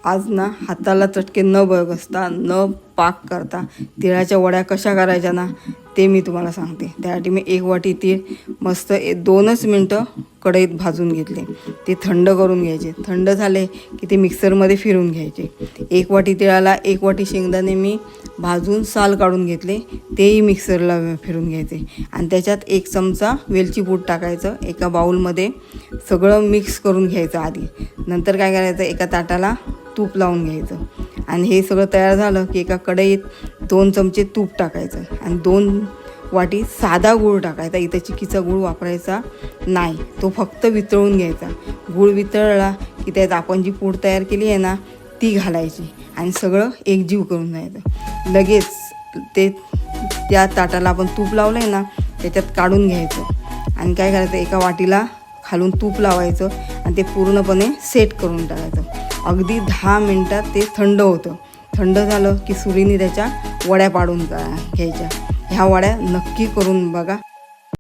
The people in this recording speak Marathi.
आज ना हाताला चटके न बसता न पाक करता तिळाच्या वड्या कशा करायच्या ना ते मी तुम्हाला सांगते। त्यासाठी मी 1 वाटी तीळ मस्त 2च मिनटं कढईत भाजून घेतले। ते थंड करून घ्यायचे। थंड झाले की ते मिक्सरमध्ये फिरून घ्यायचे। 1 वाटी तिळाला 1 वाटी शेंगदाणे मी भाजून साल काढून घेतले, तेही मिक्सरला फिरून घ्यायचे आणि त्याच्यात 1 चमचा वेलची पूड टाकायचं। एका बाउलमध्ये सगळं मिक्स करून घ्यायचं आधी। नंतर काय करायचं, एका ताटाला तूप लावून घ्यायचं आणि हे सगळं तयार झालं की एका कढईत 2 चमचे तूप टाकायचं आणि 2 वाटी साधा गूळ टाकायचा। इथं चिक्कीचा गूळ वापरायचा नाही, तो फक्त वितळून घ्यायचा। गूळ वितळला की त्यात आपण जी पूड तयार केली आहे ना ती घालायची आणि सगळं एकजीव करून घ्यायचं। लगेच ते त्या ताटाला आपण तूप लावलं आहे ना त्याच्यात काढून घ्यायचं आणि काय करायचं, एका वाटीला खालून तूप लावायचं आणि ते पूर्णपणे सेट करून टाकायचं। अगदी 10 मिनटात ते थंड होतं। थंड झालं की सुरीने त्याच्या वड्या पाडून घ्यायच्या। ह्या वड्या नक्की करून बघा,